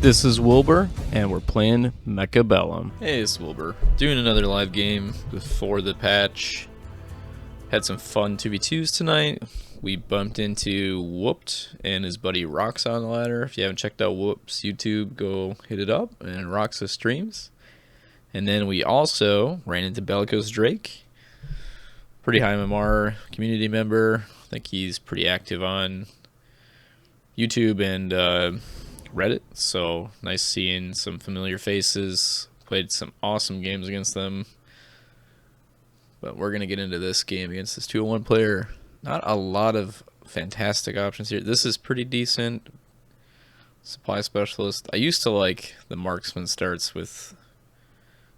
This is Wilbur, and we're playing Mechabellum. Hey, it's Wilbur. Doing another live game before the patch. Had some fun 2v2s tonight. We bumped into Whooped and his buddy Rox on the ladder. If you haven't checked out Whoop's YouTube, go hit it up, and Rox's streams. And then we also ran into Bellicose Drake. Pretty high MMR community member. I think he's pretty active on YouTube and Reddit, so nice seeing some familiar faces. Played some awesome games against them, but we're gonna get into this game against this 201 player. Not a lot of fantastic options here. This is pretty decent. Supply specialist. I used to like the marksman starts with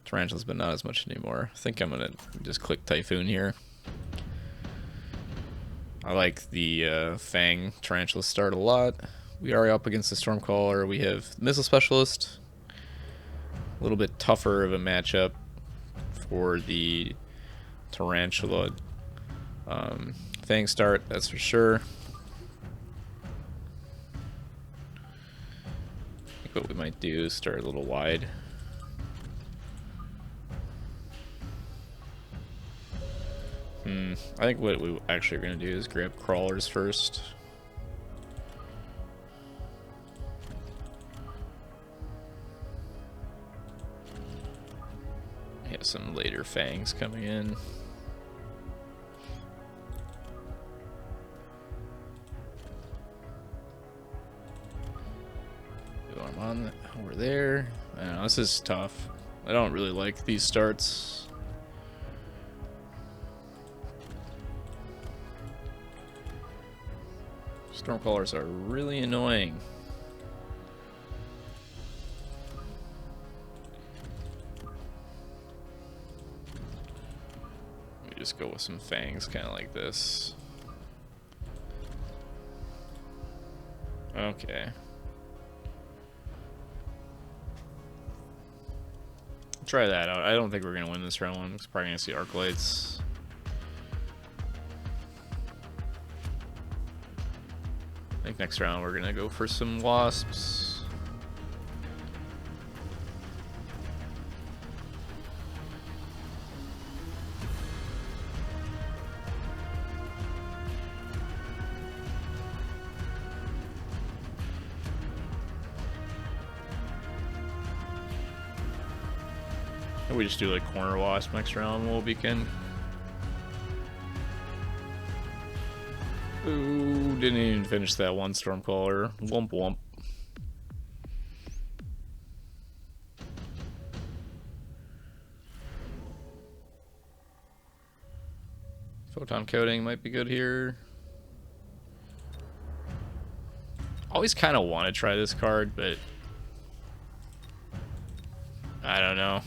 tarantulas, but not as much anymore. I think I'm gonna just click Typhoon here. I like the Fang tarantula start a lot. We are up against the Stormcaller. We have Missile Specialist. A little bit tougher of a matchup for the Tarantula. Fang start, that's for sure. I think what we might do is start a little wide. I think what we actually are going to do is grab crawlers first. Some later fangs coming in. I'm on over there. I don't know, this is tough. I don't really like these starts. Stormcallers are really annoying. Just go with some fangs, kind of like this. Okay. Try that out. I don't think we're gonna win this round. We're probably gonna see arc lights. I think next round we're gonna go for some wasps. We just do like corner wasp next round. We'll begin. Ooh, didn't even finish that one Stormcaller. Womp womp. Photon coating might be good here. Always kind of want to try this card, but I don't know.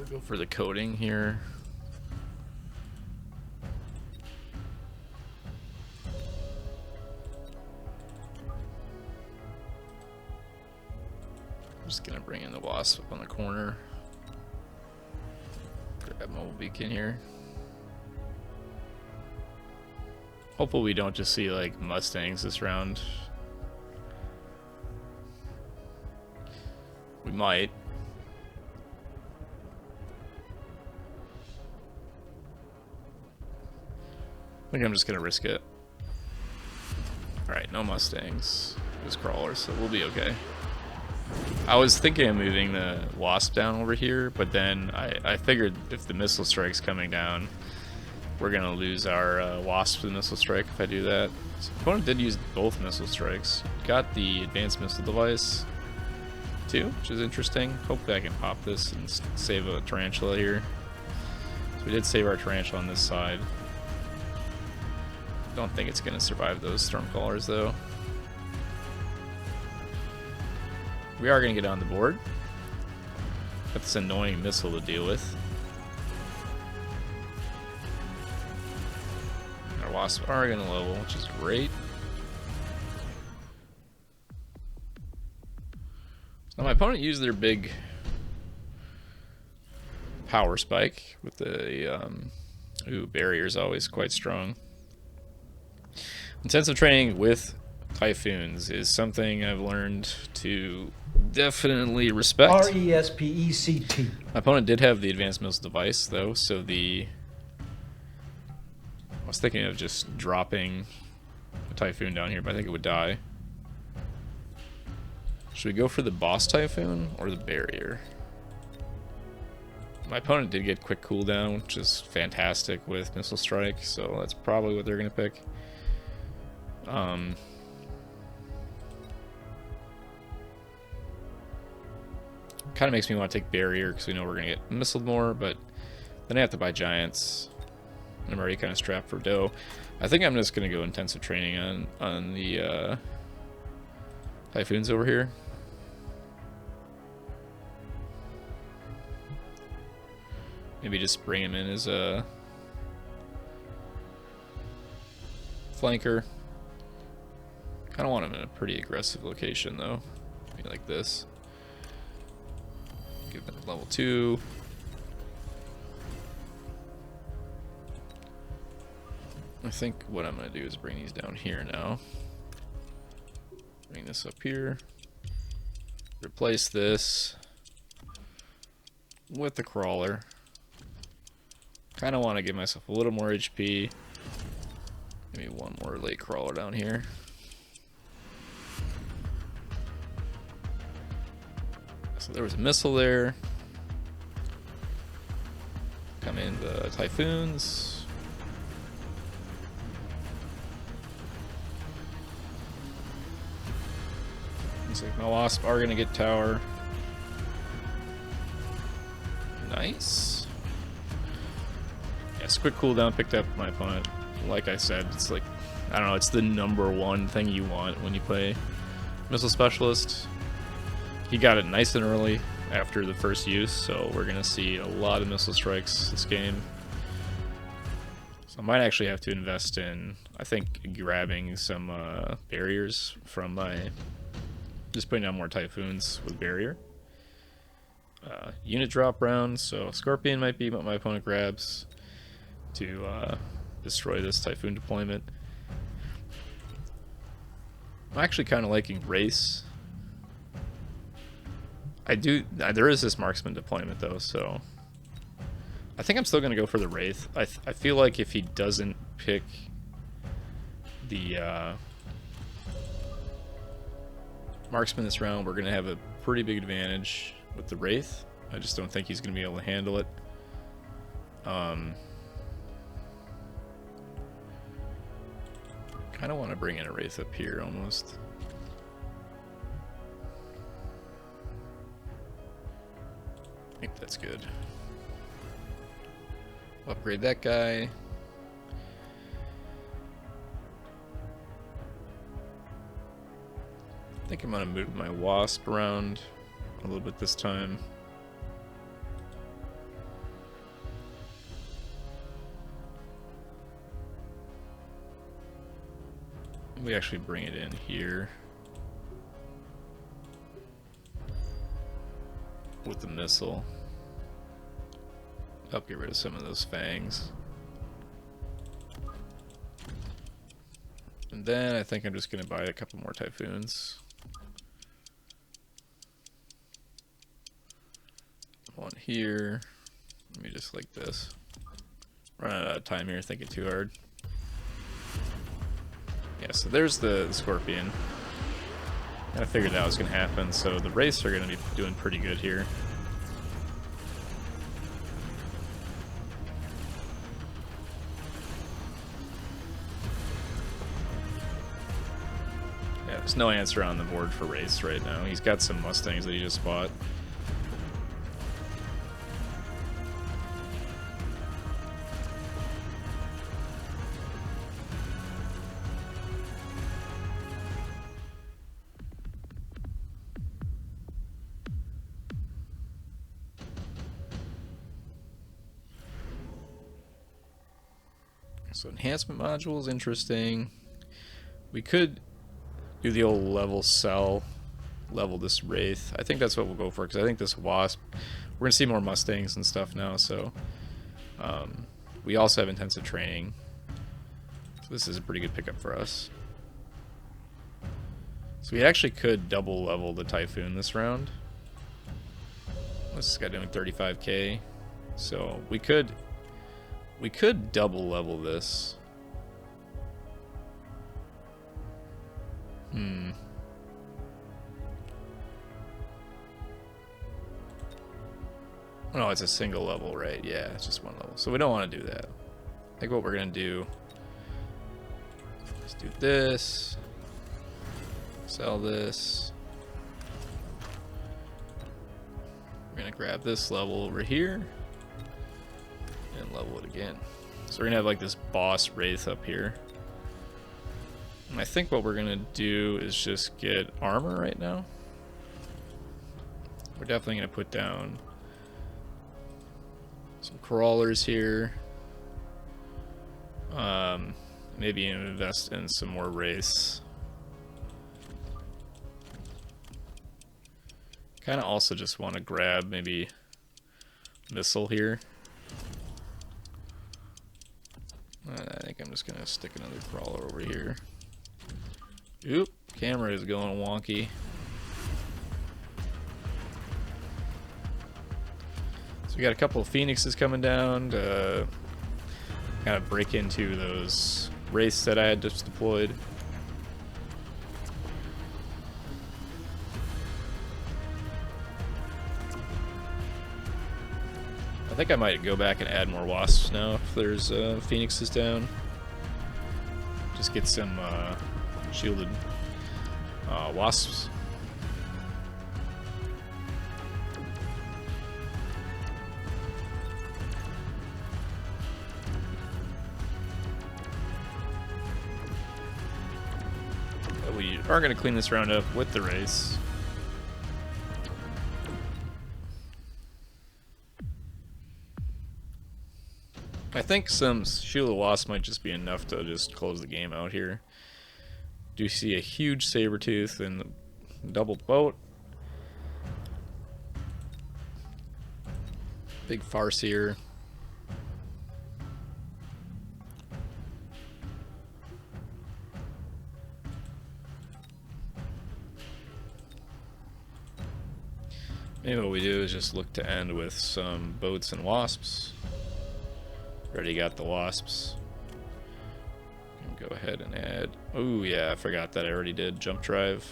Go for the coating here. I'm just gonna bring in the wasp up on the corner. Grab mobile beacon here. Hopefully we don't just see like Mustangs this round. We might. I think I'm just gonna risk it. Alright, no Mustangs. Just crawlers, so we'll be okay. I was thinking of moving the wasp down over here, but then I figured if the missile strike's coming down, we're gonna lose our wasp to the missile strike if I do that. So the opponent did use both missile strikes. Got the advanced missile device too, which is interesting. Hopefully I can pop this and save a tarantula here. So we did save our tarantula on this side. Don't think it's gonna survive those Stormcallers though. We are gonna get on the board. Got this annoying missile to deal with. Our wasps are gonna level, which is great. Now my opponent used their big power spike with the ooh, barrier's always quite strong. Intensive training with Typhoons is something I've learned to definitely respect. RESPECT. My opponent did have the advanced missile device, though, so I was thinking of just dropping a Typhoon down here, but I think it would die. Should we go for the boss Typhoon or the barrier? My opponent did get quick cooldown, which is fantastic with Missile Strike, so that's probably what they're going to pick. Kind of makes me want to take barrier because we know we're going to get missiled more, but then I have to buy giants. And I'm already kind of strapped for dough. I think I'm just going to go intensive training on the Typhoons over here. Maybe just bring him in as a flanker. Kind of want him in a pretty aggressive location though. Maybe like this. Give him level 2. I think what I'm going to do is bring these down here now. Bring this up here. Replace this with the crawler. Kind of want to give myself a little more HP. Maybe one more late crawler down here. So there was a missile there. Come in the Typhoons. Looks like my wasp are going to get tower. Nice. Yes, quick cooldown picked up my opponent. Like I said, it's like, I don't know, it's the #1 thing you want when you play Missile Specialist. He got it nice and early after the first use, so we're going to see a lot of missile strikes this game. So I might actually have to invest in, I think, grabbing some barriers from my... Just putting down more Typhoons with barrier. Unit drop round, so Scorpion might be what my opponent grabs to destroy this Typhoon deployment. I'm actually kind of liking Race. There is this marksman deployment though, so I think I'm still going to go for the Wraith. I feel like if he doesn't pick the marksman this round, we're going to have a pretty big advantage with the Wraith. I just don't think he's going to be able to handle it. Kind of want to bring in a Wraith up here almost. I think that's good. Upgrade that guy. I think I'm gonna move my wasp around a little bit this time. We actually bring it in here with the missile. Help get rid of some of those fangs. And then I think I'm just going to buy a couple more Typhoons. One here. Let me just like this. Running out of time here, thinking too hard. Yeah, so there's the Scorpion. I figured that was going to happen, so the Wraiths are going to be doing pretty good here. Yeah, there's no answer on the board for Wraiths right now. He's got some Mustangs that he just bought. So enhancement module is interesting. We could do the old level cell, level this Wraith. I think that's what we'll go for, because I think this Wasp, we're going to see more Mustangs and stuff now, so we also have intensive training. So this is a pretty good pickup for us. So we actually could double level the Typhoon this round. This guy doing 35k. So we could double level this. Oh, it's a single level, right? Yeah, it's just one level. So we don't want to do that. I think what we're going to do is do this. Sell this. We're going to grab this level over here. And level it again. So we're going to have like this boss wraith up here. And I think what we're going to do is just get armor right now. We're definitely going to put down some crawlers here. Maybe invest in some more wraiths. Kind of also just want to grab maybe missile here. I think I'm just gonna stick another crawler over here. Oop, camera is going wonky. So we got a couple of phoenixes coming down to kind of break into those wraiths that I had just deployed. I think I might go back and add more wasps now if there's phoenixes down. Just get some shielded wasps. But we are going to clean this round up with the race. I think some Shield of Wasp might just be enough to just close the game out here. Do see a huge Sabertooth and double boat. Big Farseer. Maybe what we do is just look to end with some boats and wasps. Already got the wasps. Go ahead and add. Oh yeah, I forgot that I already did jump drive.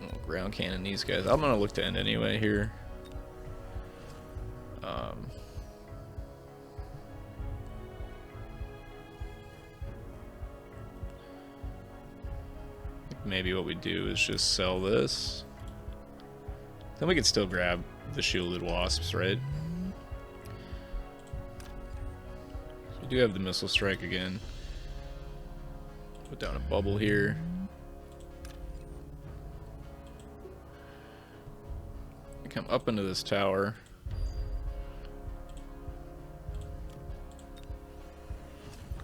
Oh, ground cannon these guys. I'm gonna look to end anyway here. Maybe what we do is just sell this. Then we could still grab the shielded wasps, right? So we do have the missile strike again. Put down a bubble here. We come up into this tower.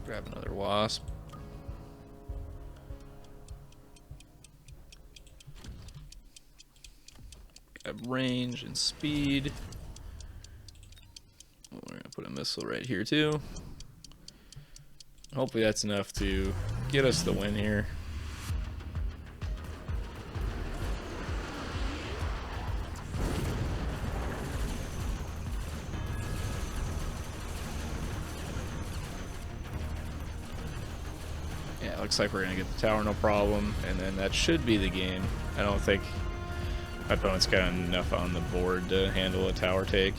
Grab another wasp. Range and speed. We're gonna put a missile right here too. Hopefully that's enough to get us the win here. Yeah, looks like we're gonna get the tower no problem, and then that should be the game. I don't think my opponent's got enough on the board to handle a tower take.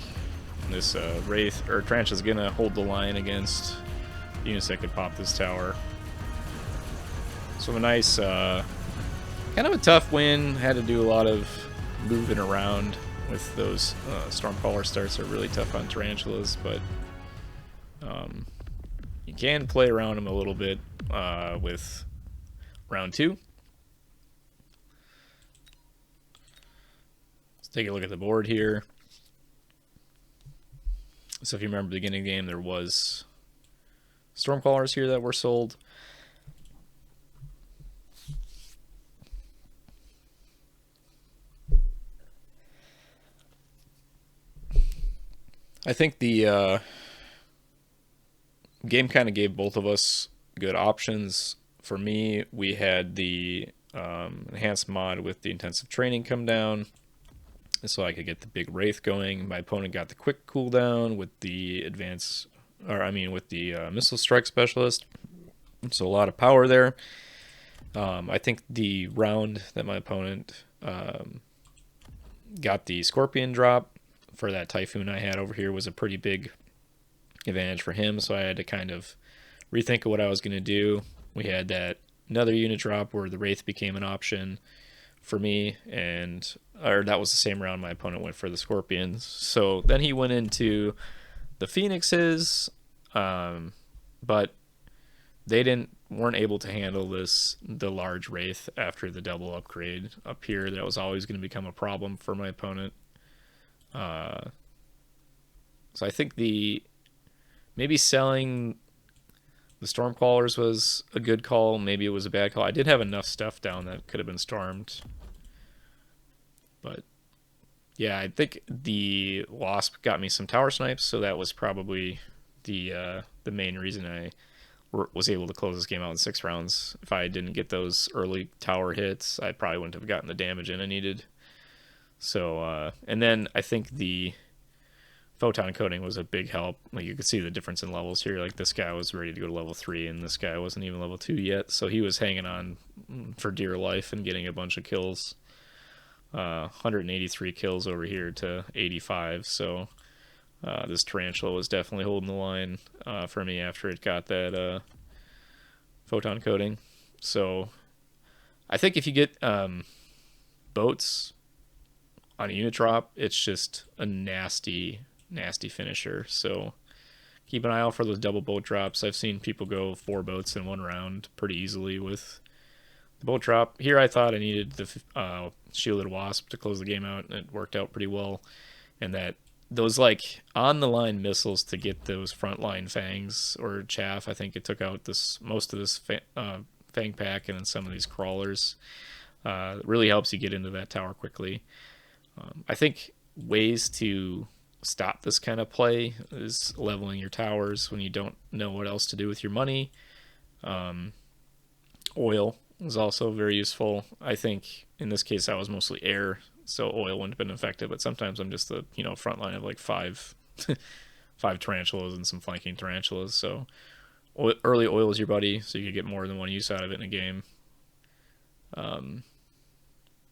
And this Wraith or Trench is gonna hold the line against units that could pop this tower. So a nice, kind of a tough win. Had to do a lot of moving around with those Stormcaller starts are really tough on tarantulas, but you can play around them a little bit with round 2. Take a look at the board here. So if you remember the beginning of the game, there was Stormcallers here that were sold. I think the game kind of gave both of us good options. For me, we had the enhanced mod with the intensive training come down, so I could get the big wraith going. My opponent got the quick cooldown with the with the missile strike specialist. So a lot of power there. I think the round that my opponent got the scorpion drop for that typhoon I had over here was a pretty big advantage for him. So I had to kind of rethink of what I was going to do. We had that another unit drop where the wraith became an option for me, or that was the same round my opponent went for the scorpions. So then he went into the phoenixes, but they weren't able to handle the large wraith after the double upgrade up here. That was always going to become a problem for my opponent. So I think maybe selling the Stormcrawlers was a good call. Maybe it was a bad call. I did have enough stuff down that could have been stormed. But yeah, I think the Wasp got me some tower snipes, so that was probably the main reason I was able to close this game out in 6 rounds. If I didn't get those early tower hits, I probably wouldn't have gotten the damage in I needed. So, and then I think the photon coating was a big help. Like, you could see the difference in levels here. Like, this guy was ready to go to level 3, and this guy wasn't even level 2 yet. So he was hanging on for dear life and getting a bunch of kills. 183 kills over here to 85. So this tarantula was definitely holding the line for me after it got that photon coating. So I think if you get boats on a unit drop, it's just a nasty finisher. So keep an eye out for those double boat drops. I've seen people go 4 boats in 1 round pretty easily with the boat drop. Here I thought I needed the shielded wasp to close the game out, and it worked out pretty well. And that those like on the line missiles to get those frontline fangs or chaff, I think it took out most of this fang pack and then some of these crawlers. It really helps you get into that tower quickly. I think ways to stop this kind of play is leveling your towers when you don't know what else to do with your money. Oil is also very useful. I think in this case I was mostly air, so oil wouldn't have been effective, but sometimes I'm just the front line of like 5 tarantulas and some flanking tarantulas. So early oil is your buddy, so you can get more than one use out of it in a game.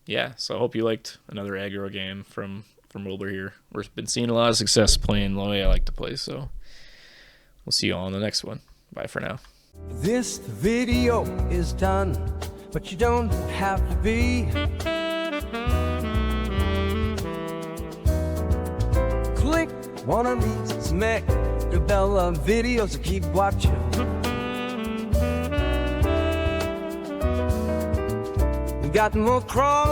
Yeah, so I hope you liked another aggro game from Wilbur here. We've been seeing a lot of success playing the way I like to play, so we'll see you all in the next one. Bye for now. This video is done, but you don't have to be. Click one of these Mechabellum videos and keep watching. We got more crawlers.